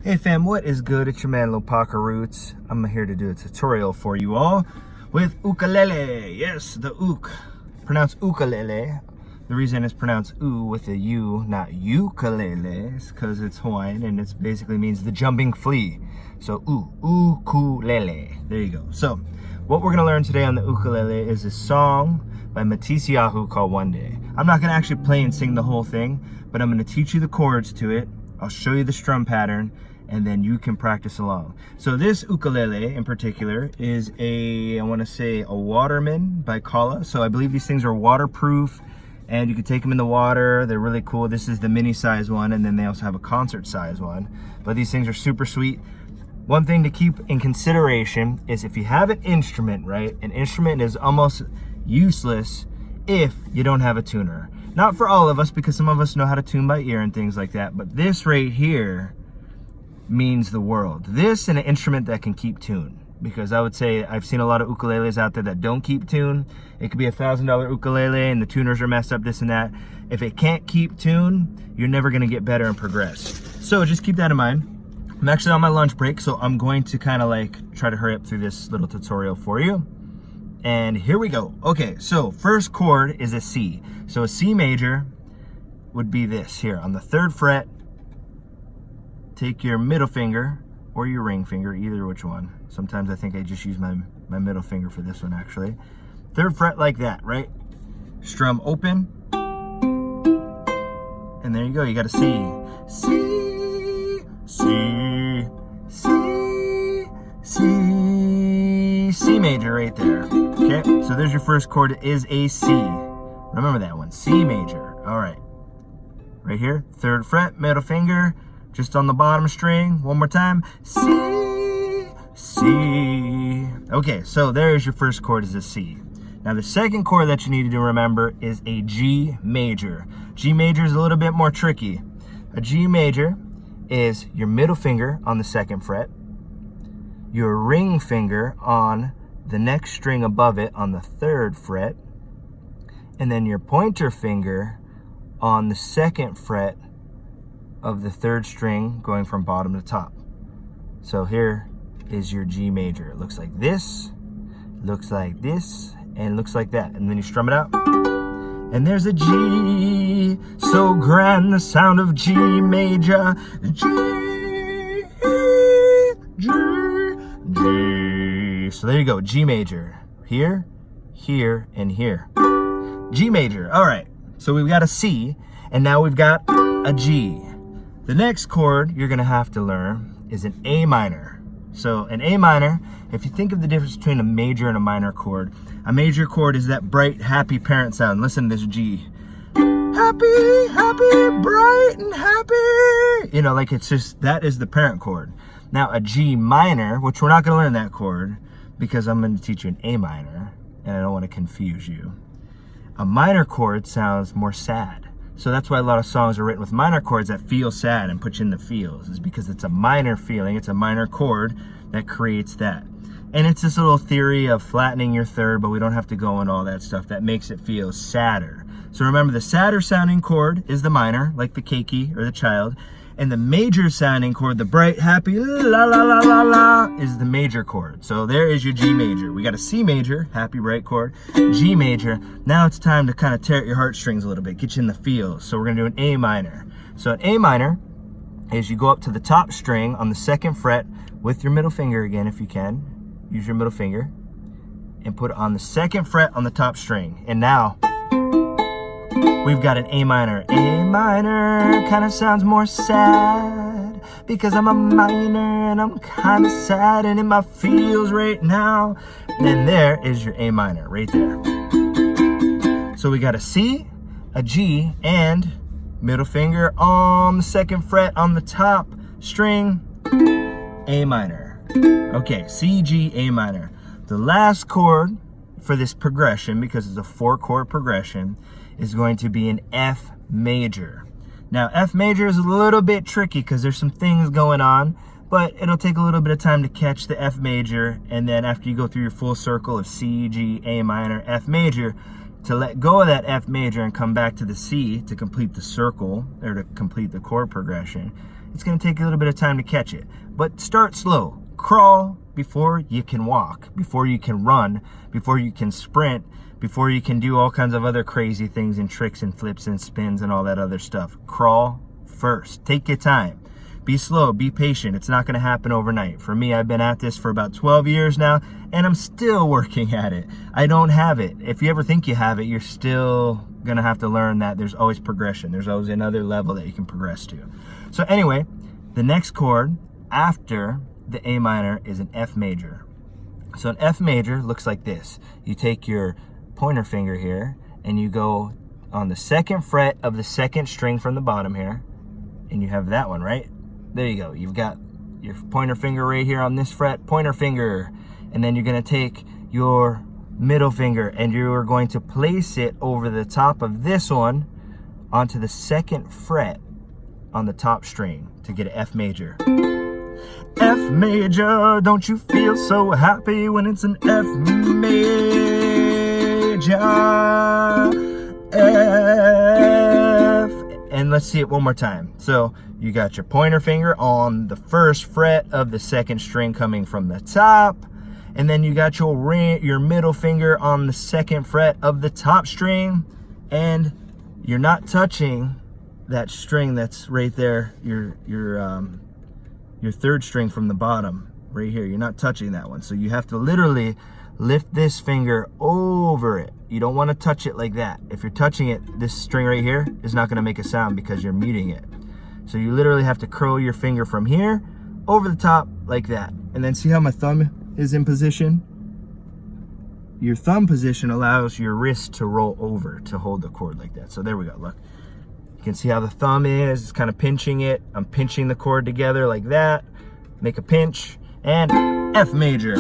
Hey fam, what is good? It's your man Lopaka Rootz. I'm here to do a tutorial for you all with ukulele. Yes, the uk. Pronounced ukulele. The reason it's pronounced u with a u, not ukulele, is because it's Hawaiian and it basically means the jumping flea. So ukulele. There you go. So what we're gonna learn today on the ukulele is a song by Matisiyahu called One Day. I'm not gonna actually play and sing the whole thing, but I'm gonna teach you the chords to it. I'll show you the strum pattern, and then you can practice along. So this ukulele in particular is I want to say a Waterman by Kala. So I believe these things are waterproof and you can take them in the water. They're really cool. This is the mini size one, and then they also have a concert size one. But these things are super sweet. One thing to keep in consideration is if you have an instrument, right? An instrument is almost useless if you don't have a tuner. Not for all of us, because some of us know how to tune by ear and things like that, but this right here means the world. This and an instrument that can keep tune, because I would say I've seen a lot of ukuleles out there that don't keep tune. It could be $1,000 ukulele and the tuners are messed up, this and that. If it can't keep tune, you're never gonna get better and progress. So just keep that in mind. I'm actually on my lunch break, so I'm going to kind of like try to hurry up through this little tutorial for you. And here we go. Okay, so first chord is a C. So a C major would be this here on the 3rd fret. Take your middle finger or your ring finger, either which one. Sometimes I think I just use my middle finger for this one actually. 3rd fret like that, right? Strum open. And there you go, you got a C. C, C, C, C, C major right there. Okay, so there's your first chord, it is a C. Remember that one, C major. All right, right here, 3rd fret, middle finger, just on the bottom string. One more time, C, C. Okay, so there's your first chord, is a C. Now the second chord that you need to remember is a G major. G major is a little bit more tricky. A G major is your middle finger on the 2nd fret, your ring finger on the next string above it on the 3rd fret, and then your pointer finger on the 2nd fret of the 3rd string going from bottom to top. So here is your G major. It looks like this, looks like this, and looks like that. And then you strum it out. And there's a G, so grand the sound of G major. G, G, G. So there you go, G major. Here, here, and here. G major, all right. So we've got a C, and now we've got a G. The next chord you're gonna have to learn is an A minor. So an A minor, if you think of the difference between a major and a minor chord, a major chord is that bright, happy parent sound. Listen to this G. Happy, happy, bright and happy. You know, like it's just, that is the parent chord. Now a G minor, which we're not gonna learn that chord because I'm gonna teach you an A minor and I don't wanna confuse you. A minor chord sounds more sad. So that's why a lot of songs are written with minor chords that feel sad and put you in the feels, is because it's a minor feeling, it's a minor chord that creates that. And it's this little theory of flattening your 3rd, but we don't have to go into all that stuff that makes it feel sadder. So remember, the sadder sounding chord is the minor, like the keiki or the child, and the major sounding chord, the bright, happy, la la la la la, is the major chord. So there is your G major. We got a C major, happy, bright chord, G major. Now it's time to kind of tear at your heartstrings a little bit, get you in the feels. So we're gonna do an A minor. So an A minor is you go up to the top string on the 2nd fret with your middle finger again, if you can. Use your middle finger and put it on the 2nd fret on the top string. And now we've got an A minor. A minor kind of sounds more sad because I'm a minor and I'm kind of sad and in my feels right now. And there is your A minor right there. So we got a C, a G, and middle finger on the 2nd fret on the top string, A minor. Okay, C, G, A minor. The last chord for this progression, because it's a 4-chord progression, is going to be an F major. Now F major is a little bit tricky because there's some things going on, but it'll take a little bit of time to catch the F major, and then after you go through your full circle of C, G, A minor, F major, to let go of that F major and come back to the C to complete the circle, or to complete the chord progression, it's going to take a little bit of time to catch it. But start slow. Crawl before you can walk, before you can run, before you can sprint, before you can do all kinds of other crazy things and tricks and flips and spins and all that other stuff. Crawl first. Take your time. Be slow, be patient. It's not going to happen overnight. For me, I've been at this for about 12 years now, and I'm still working at it. I don't have it. If you ever think you have it, you're still going to have to learn that there's always progression. There's always another level that you can progress to. So anyway, the next chord after the A minor is an F major. So an F major looks like this. You take your pointer finger here, and you go on the 2nd fret of the 2nd string from the bottom here, and you have that one, right? There you go. You've got your pointer finger right here on this fret, pointer finger. And then you're going to take your middle finger and you're going to place it over the top of this one onto the 2nd fret on the top string to get an F major. F major, don't you feel so happy when it's an F major? F. And let's see it one more time. So you got your pointer finger on the 1st fret of the 2nd string coming from the top. And then you got your middle finger on the 2nd fret of the top string. And you're not touching that string that's right there, your 3rd string from the bottom right here. You're not touching that one. So you have to literally lift this finger over it. You don't want to touch it like that. If you're touching it, this string right here is not going to make a sound because you're muting it. So you literally have to curl your finger from here over the top like that. And then see how my thumb is in position? Your thumb position allows your wrist to roll over to hold the chord like that. So there we go, look. You can see how the thumb is, it's kind of pinching it. I'm pinching the chord together like that. Make a pinch, and F major.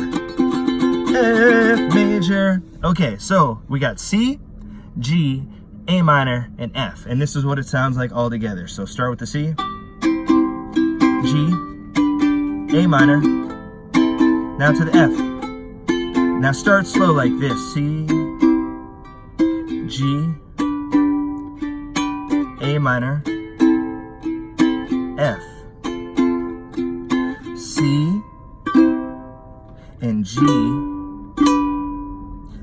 F major. Okay, so we got C, G, A minor, and F. And this is what it sounds like all together. So start with the C, G, A minor, now to the F. Now start slow like this. C, G, A minor, F. C, and G,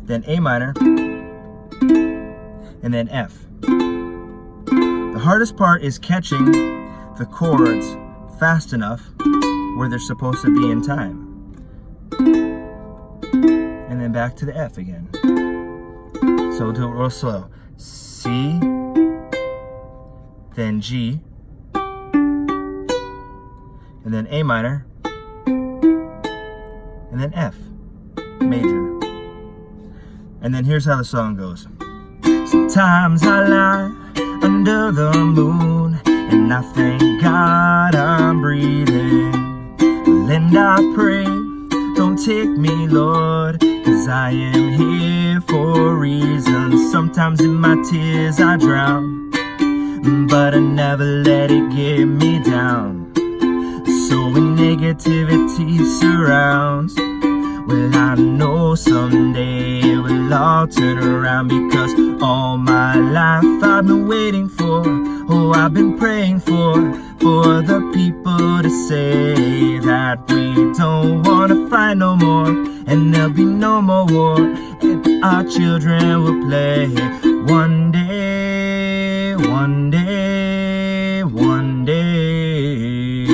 then A minor, and then F. The hardest part is catching the chords fast enough where they're supposed to be in time. And then back to the F again. So we'll do it real slow. C, then G, and then A minor, and then F major. And then here's how the song goes. Sometimes I lie under the moon, and I thank God I'm breathing. And I pray, don't take me, Lord, 'cause I am here for a reason. Sometimes in my tears I drown, but I never let it get me down. So when negativity surrounds, well, I know someday it will all turn around, because all my life I've been waiting for, oh, I've been praying for the people to say that we don't want to fight no more, and there'll be no more war, and our children will play one day, one day, one day,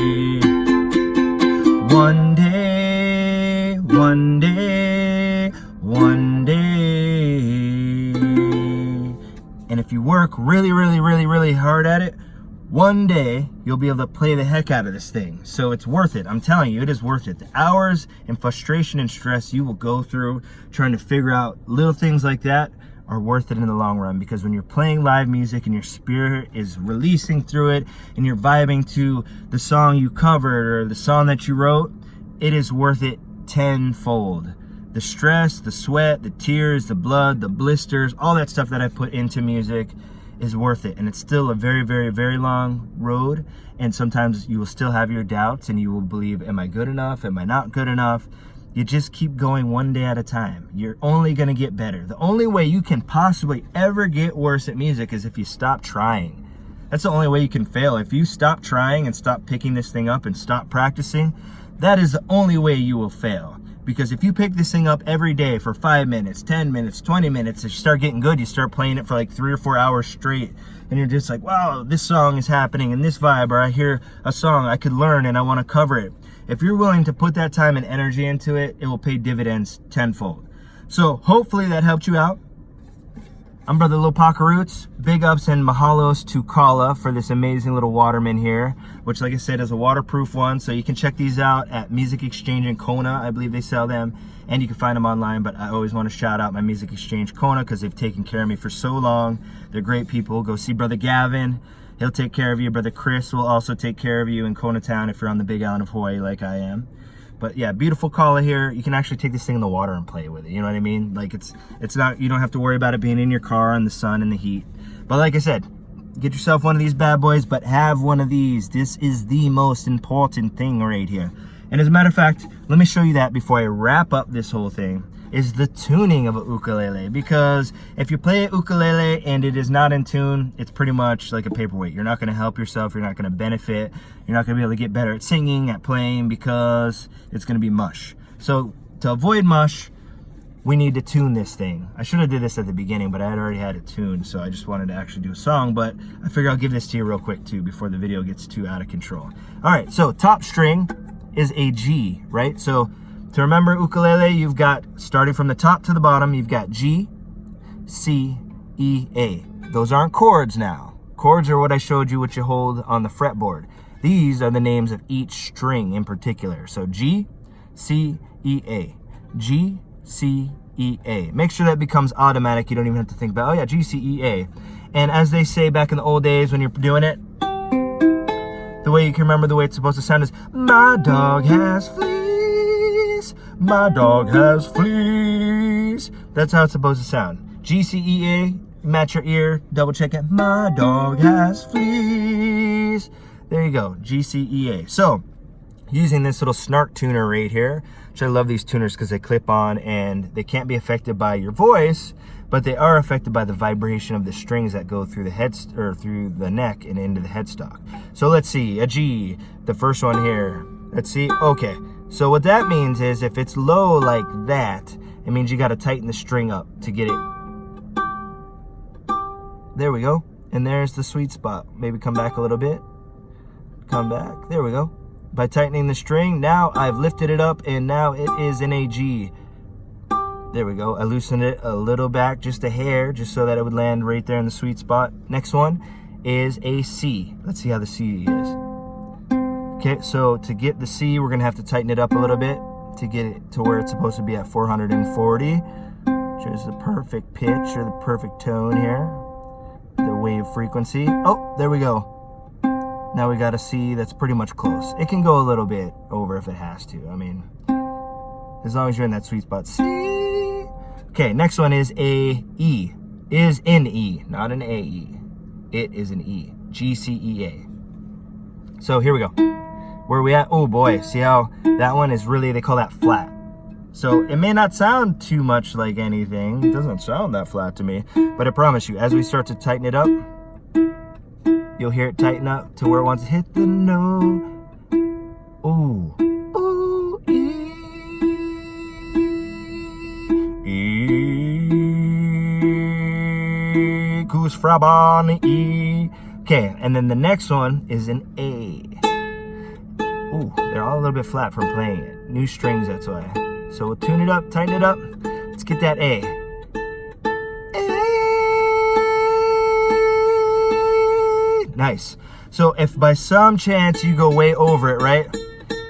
one day, one day, one day. And if you work really, really, really, really hard at it, one day you'll be able to play the heck out of this thing. So it's worth it. I'm telling you, it is worth it. The hours and frustration and stress you will go through trying to figure out little things like that are worth it in the long run, because when you're playing live music and your spirit is releasing through it and you're vibing to the song you covered or the song that you wrote, it is worth it tenfold. The stress, the sweat, the tears, the blood, the blisters, all that stuff that I put into music is worth it. And it's still a very, very, very long road. And sometimes you will still have your doubts and you will believe, am I good enough? Am I not good enough? You just keep going one day at a time. You're only going to get better. The only way you can possibly ever get worse at music is if you stop trying. That's the only way you can fail. If you stop trying and stop picking this thing up and stop practicing, that is the only way you will fail. Because if you pick this thing up every day for 5 minutes, 10 minutes, 20 minutes, as you start getting good, you start playing it for like 3 or 4 hours straight, and you're just like, wow, this song is happening in this vibe, or I hear a song I could learn and I want to cover it. If you're willing to put that time and energy into it, it will pay dividends tenfold. So hopefully that helped you out. I'm Brother Lopaka Rootz. Big ups and mahalos to Kala for this amazing little waterman here, which, like I said, is a waterproof one. So you can check these out at Music Exchange in Kona. I believe they sell them, and you can find them online. But I always want to shout out my Music Exchange Kona because they've taken care of me for so long. They're great people. Go see Brother Gavin. He'll take care of you. Brother Chris will also take care of you in Kona Town if you're on the Big Island of Hawaii like I am. But yeah, beautiful Kala here. You can actually take this thing in the water and play with it. You know what I mean? Like it's not, you don't have to worry about it being in your car in the sun and the heat. But like I said, get yourself one of these bad boys, but have one of these. This is the most important thing right here. And as a matter of fact, let me show you that before I wrap up this whole thing, is the tuning of a ukulele. Because if you play a ukulele and it is not in tune, it's pretty much like a paperweight. You're not going to help yourself. You're not going to benefit. You're not going to be able to get better at singing, at playing, because it's going to be mush. So to avoid mush, we need to tune this thing. I should have did this at the beginning, but I had already had it tuned, so I just wanted to actually do a song. But I figure I'll give this to you real quick too before the video gets too out of control. All right, so top string is a G, right? So to remember ukulele, you've got, starting from the top to the bottom, you've got G, C, E, A. Those aren't chords now. Chords are what I showed you, what you hold on the fretboard. These are the names of each string in particular. So G, C, E, A. G, C, E, A. Make sure that becomes automatic. You don't even have to think about, oh yeah, G, C, E, A. And as they say back in the old days when you're doing it, the way you can remember the way it's supposed to sound is, my dog has fleas. My dog has fleas. That's how it's supposed to sound. G, C, E, A, match your ear, double check it. My dog has fleas. There you go, G, C, E, A. So, using this little snark tuner right here, which I love these tuners because they clip on and they can't be affected by your voice, but they are affected by the vibration of the strings that go through the head or through the neck and into the headstock. So let's see, a G, the first one here. Let's see, okay. So what that means is if it's low like that, it means you got to tighten the string up to get it. There we go. And there's the sweet spot. Maybe come back a little bit. Come back. There we go. By tightening the string, now I've lifted it up and now it is in a G. There we go. I loosened it a little back, just a hair, just so that it would land right there in the sweet spot. Next one is a C. Let's see how the C is. Okay, so to get the C, we're going to have to tighten it up a little bit to get it to where it's supposed to be at 440, which is the perfect pitch or the perfect tone here, the wave frequency. Oh, there we go. Now we got a C that's pretty much close. It can go a little bit over if it has to. I mean, as long as you're in that sweet spot. C. Okay, next one is a E. Is in E, not an A-E. It is an E. G-C-E-A. So here we go. Where are we at? Oh boy, see how that one is really, they call that flat. So it may not sound too much like anything. It doesn't sound that flat to me. But I promise you, as we start to tighten it up, you'll hear it tighten up to where it wants to hit the note. Ooh. Ooh, E. E. Goose Frabon, E. Okay, and then the next one is an A. Ooh, they're all a little bit flat from playing it. New strings, that's why. So we'll tune it up, tighten it up. Let's get that A. Nice. So if by some chance you go way over it, right?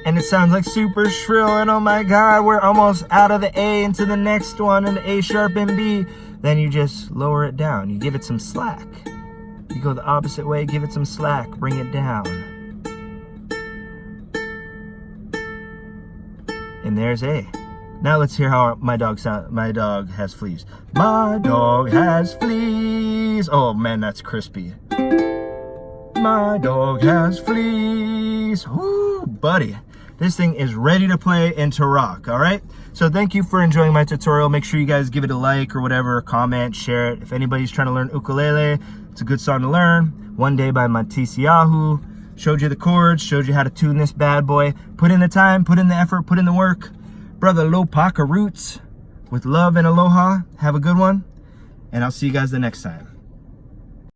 And it sounds like super shrill and oh my God, we're almost out of the A into the next one and the A sharp and B, then you just lower it down. You give it some slack. You go the opposite way, give it some slack, bring it down. And there's A. Now let's hear how my dog sounds. My dog has fleas. My dog has fleas. Oh man, that's crispy. My dog has fleas. Woo, buddy. This thing is ready to play and to rock, all right? So thank you for enjoying my tutorial. Make sure you guys give it a like or whatever, comment, share it. If anybody's trying to learn ukulele, It's a good song to learn. One Day by Matisiyahu. Showed you the chords, showed you how to tune this bad boy. Put in the time, put in the effort, put in the work. Brother Lopaka Rootz with love and aloha. Have a good one. And I'll see you guys the next time.